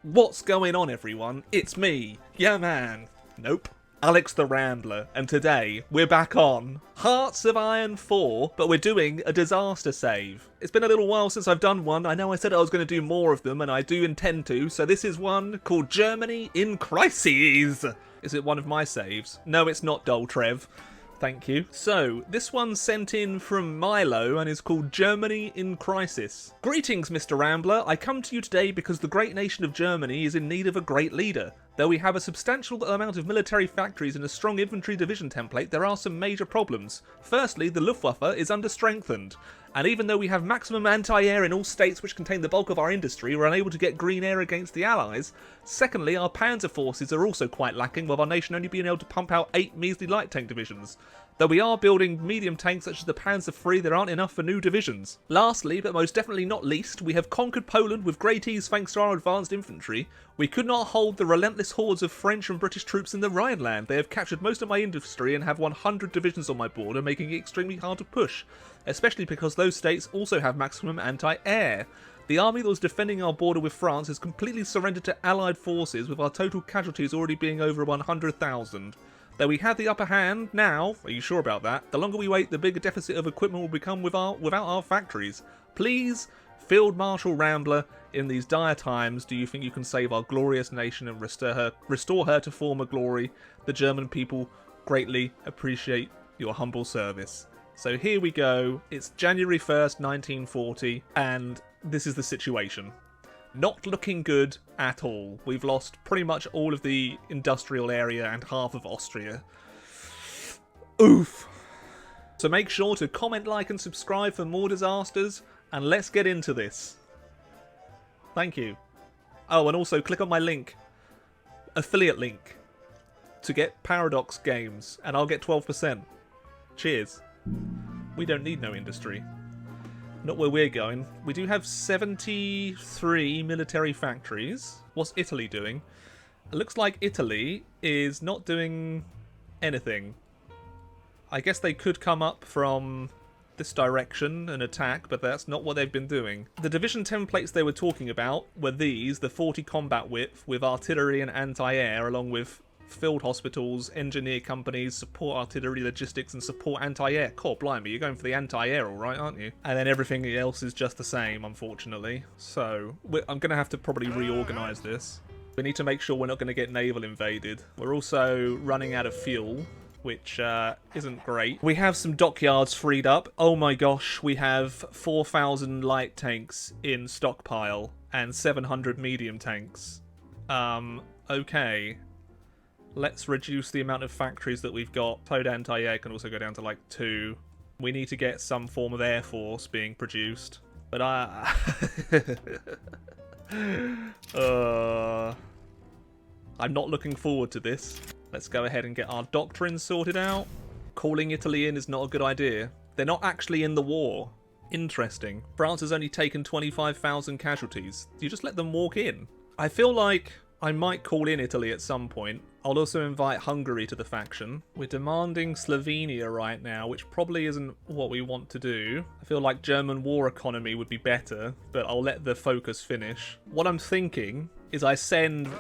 What's going on, everyone? It's me, yeah man. Nope. Alex the Rambler, and today we're back on Hearts of Iron 4, but we're doing a disaster save. It's been a little while since I've done one. I know I said I was going to do more of them, and I do intend to, so this is one called Germany in Crises. Is it one of my saves? No, it's not, Dull Trev. Thank you. So, this one's sent in from Milo and is called Germany in Crisis. Greetings, Mr. Rambler. I come to you today because the great nation of Germany is in need of a great leader. Though we have a substantial amount of military factories and a strong infantry division template, there are some major problems. Firstly, the Luftwaffe is under-strengthened. And even though we have maximum anti-air in all states which contain the bulk of our industry, we're unable to get green air against the Allies. Secondly, our panzer forces are also quite lacking, with our nation only being able to pump out 8 measly light tank divisions. Though we are building medium tanks such as the Panzer III, there aren't enough for new divisions. Lastly, but most definitely not least, we have conquered Poland with great ease thanks to our advanced infantry. We could not hold the relentless hordes of French and British troops in the Rhineland. They have captured most of my industry and have 100 divisions on my border, making it extremely hard to push, especially because those states also have maximum anti-air. The army that was defending our border with France has completely surrendered to Allied forces, with our total casualties already being over 100,000. Though we have the upper hand now, are you sure about that? The longer we wait, the bigger deficit of equipment will become without our factories. Please, Field Marshal Rambler, in these dire times, do you think you can save our glorious nation and restore her to former glory? The German people greatly appreciate your humble service. So here we go. It's January 1st, 1940, and this is the situation. Not looking good at all. We've lost pretty much all of the industrial area and half of Austria. Oof. So make sure to comment, like, and subscribe for more disasters, and let's get into this. Thank you. Oh, and also click on my link, affiliate link, to get Paradox games, and I'll get 12%. Cheers. We don't need no industry. Not where we're going. We do have 73 military factories. What's Italy doing? It looks like Italy is not doing anything. I guess they could come up from this direction and attack, but that's not what they've been doing. The division templates they were talking about were these, the 40 combat width with artillery and anti-air, along with field hospitals, engineer companies, support artillery, logistics, and support anti-air. God blimey, you're going for the anti-air alright, aren't you? And then everything else is just the same, unfortunately. So, I'm going to have to probably reorganise this. We need to make sure we're not going to get naval invaded. We're also running out of fuel, which isn't great. We have some dockyards freed up. Oh my gosh, we have 4,000 light tanks in stockpile and 700 medium tanks. Okay. Let's reduce the amount of factories that we've got. Towed anti-air can also go down to like 2. We need to get some form of air force being produced. But I'm not looking forward to this. Let's go ahead and get our doctrine sorted out. Calling Italy in is not a good idea. They're not actually in the war. Interesting. France has only taken 25,000 casualties. Do you just let them walk in? I feel like I might call in Italy at some point. I'll also invite Hungary to the faction. We're demanding Slovenia right now, which probably isn't what we want to do. I feel like German war economy would be better, but I'll let the focus finish. What I'm thinking is I send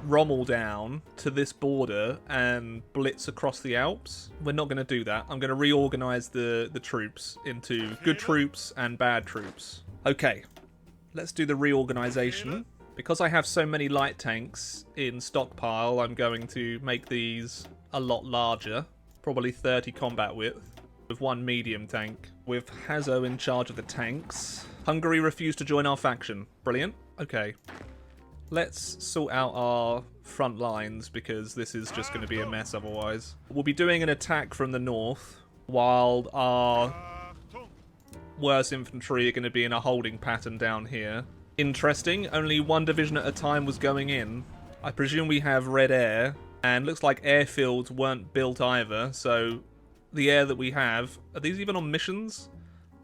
Rommel down to this border and blitz across the Alps. We're not going to do that. I'm going to reorganise the troops into good troops and bad troops. Okay, let's do the reorganisation. Because I have so many light tanks in stockpile, I'm going to make these a lot larger. Probably 30 combat width, with 1 medium tank. With Hazo in charge of the tanks. Hungary refused to join our faction. Brilliant. Okay. Let's sort out our front lines, because this is just going to be a mess otherwise. We'll be doing an attack from the north, while our worse infantry are going to be in a holding pattern down here. Interesting, only 1 division at a time was going in. I presume we have red air, and looks like airfields weren't built either, so the air that we have... Are these even on missions?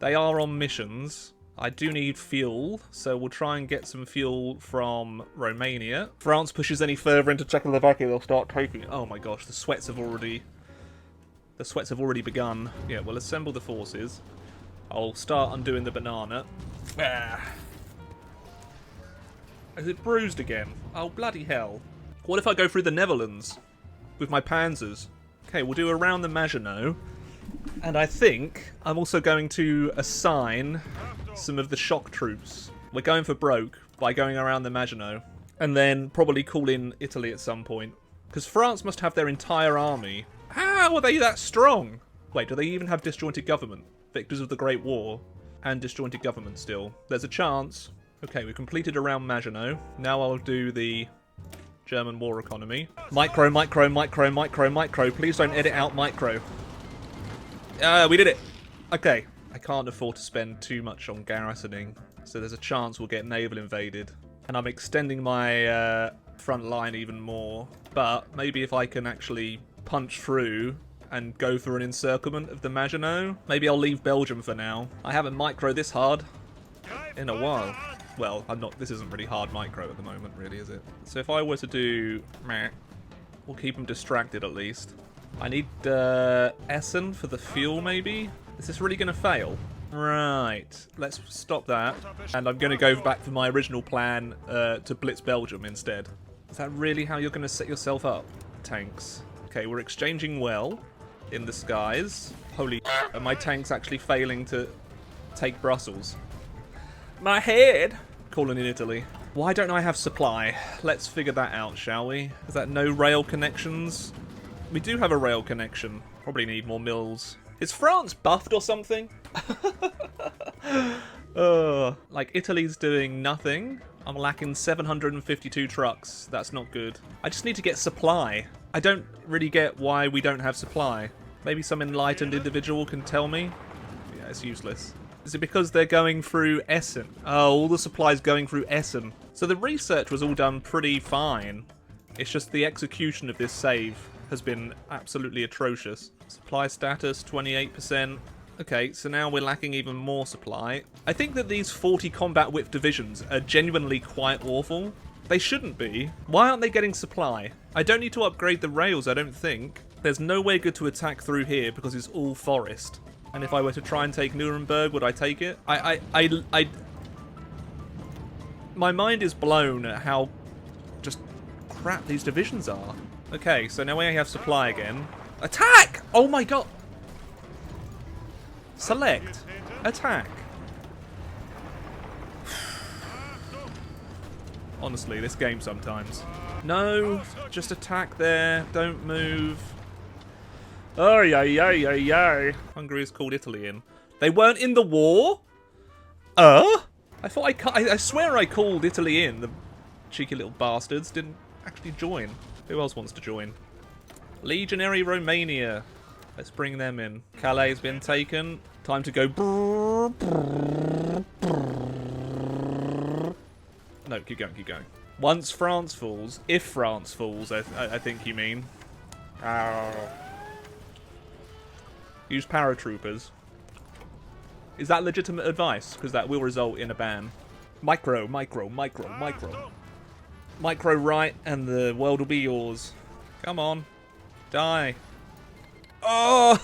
They are on missions. I do need fuel, so we'll try and get some fuel from Romania. If France pushes any further into Czechoslovakia, they'll start taking... Oh my gosh, the sweats have already begun. Yeah, we'll assemble the forces. I'll start undoing the banana. Is it bruised again? Oh, bloody hell. What if I go through the Netherlands with my panzers? Okay, we'll do around the Maginot. And I think I'm also going to assign some of the shock troops. We're going for broke by going around the Maginot. And then probably call in Italy at some point. Because France must have their entire army. How are they that strong? Wait, do they even have disjointed government? Victors of the Great War. And disjointed government still. There's a chance. Okay, we've completed around Maginot. Now I'll do the German war economy. Micro, micro, micro, micro, micro. Please don't edit out micro. We did it. Okay. I can't afford to spend too much on garrisoning. So there's a chance we'll get naval invaded. And I'm extending my front line even more. But maybe if I can actually punch through and go through an encirclement of the Maginot. Maybe I'll leave Belgium for now. I haven't micro this hard in a while. Well, this isn't really hard micro at the moment, really, is it? So if I were to do... we'll keep them distracted at least. I need Essen for the fuel, maybe? Is this really going to fail? Right. Let's stop that. And I'm going to go back for my original plan to blitz Belgium instead. Is that really how you're going to set yourself up? Tanks. Okay, we're exchanging well in the skies. Holy are my tanks actually failing to take Brussels? My head! Calling in Italy. Why don't I have supply? Let's figure that out, shall we? Is that no rail connections? We do have a rail connection. Probably need more mills. Is France buffed or something? Like Italy's doing nothing. I'm lacking 752 trucks. That's not good. I just need to get supply. I don't really get why we don't have supply. Maybe some enlightened individual can tell me? Yeah, it's useless. Is it because they're going through Essen? Oh, all the supplies going through Essen. So the research was all done pretty fine. It's just the execution of this save has been absolutely atrocious. Supply status, 28%. Okay, so now we're lacking even more supply. I think that these 40 combat whip divisions are genuinely quite awful. They shouldn't be. Why aren't they getting supply? I don't need to upgrade the rails, I don't think. There's no way good to attack through here because it's all forest. And if I were to try and take Nuremberg, would I take it? My mind is blown at how just crap these divisions are. Okay, so now we have supply again. Attack! Oh my god! Select. Attack. Honestly, this game sometimes. No, just attack there. Don't move. Oh, yeah. Hungary has called Italy in. They weren't in the war? I thought I swear I called Italy in. The cheeky little bastards didn't actually join. Who else wants to join? Legionary Romania. Let's bring them in. Calais has been taken. Time to go. No, keep going, keep going. Once France falls, if France falls, I think you mean. Use paratroopers. Is that legitimate advice? Because that will result in a ban. Micro, micro, micro, micro. Micro right, and the world will be yours. Come on. Die. Oh!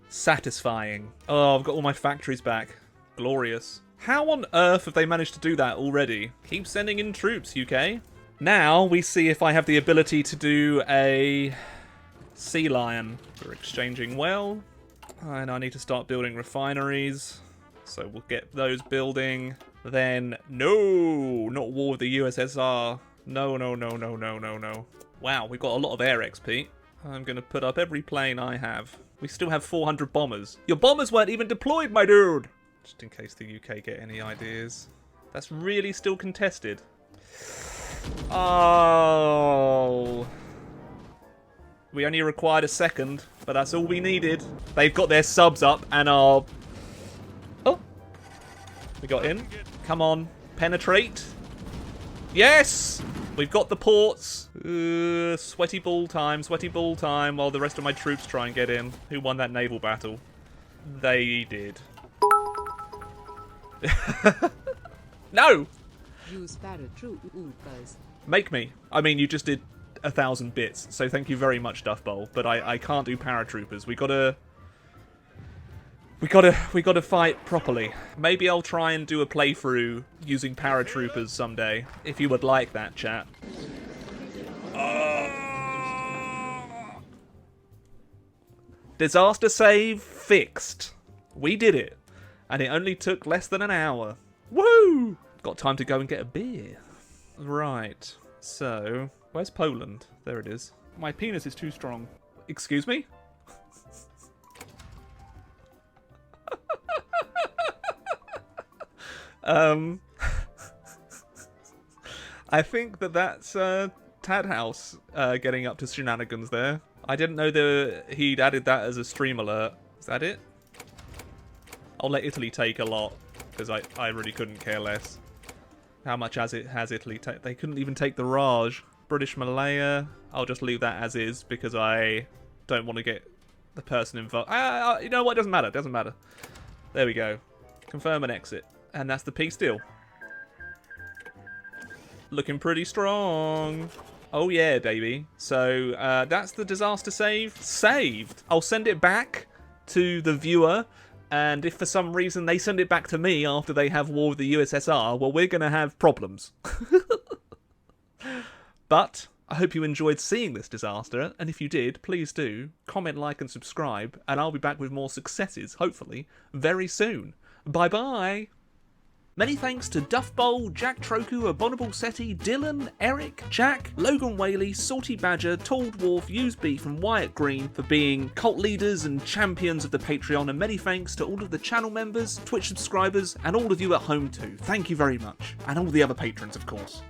Satisfying. Oh, I've got all my factories back. Glorious. How on earth have they managed to do that already? Keep sending in troops, UK. Now we see if I have the ability to do a Sea Lion. We're exchanging well. And I need to start building refineries. So we'll get those building. Then, no! Not war with the USSR. No, no, no, no, no, no, no. Wow, we've got a lot of air XP. I'm going to put up every plane I have. We still have 400 bombers. Your bombers weren't even deployed, my dude! Just in case the UK get any ideas. That's really still contested. Oh. We only required a second, but that's all we needed. They've got their subs up and our... Oh. We got in. Come on. Penetrate. Yes! We've got the ports. Sweaty ball time while the rest of my troops try and get in. Who won that naval battle? They did. No! Use paratroopers. Make me. I mean, you just did 1,000 bits, so thank you very much, Duff Bowl. But I can't do paratroopers. We We gotta fight properly. Maybe I'll try and do a playthrough using paratroopers someday, if you would like that, chat. Disaster save fixed. We did it. And it only took less than an hour. Woo! Got time to go and get a beer. Right. So, where's Poland? There it is. My penis is too strong. Excuse me? I think that's Tad House getting up to shenanigans there. I didn't know he'd added that as a stream alert. Is that it? I'll let Italy take a lot, because I really couldn't care less. How much has Italy taken? They couldn't even take the Raj. British Malaya, I'll just leave that as is, because I don't want to get the person involved. You know what, it doesn't matter, doesn't matter. There we go. Confirm and exit. And that's the peace deal. Looking pretty strong. Oh yeah, baby. So that's the disaster save. Saved. I'll send it back to the viewer, and if for some reason they send it back to me after they have war with the USSR, well, we're going to have problems. But I hope you enjoyed seeing this disaster, and if you did, please do comment, like, and subscribe, and I'll be back with more successes, hopefully, very soon. Bye-bye! Many thanks to Duff Bowl, Jack Troku, Abominable Seti, Dylan, Eric, Jack, Logan Whaley, Salty Badger, Tall Dwarf, Used Beef, and Wyatt Green for being cult leaders and champions of the Patreon, and many thanks to all of the channel members, Twitch subscribers, and all of you at home too. Thank you very much. And all the other patrons, of course.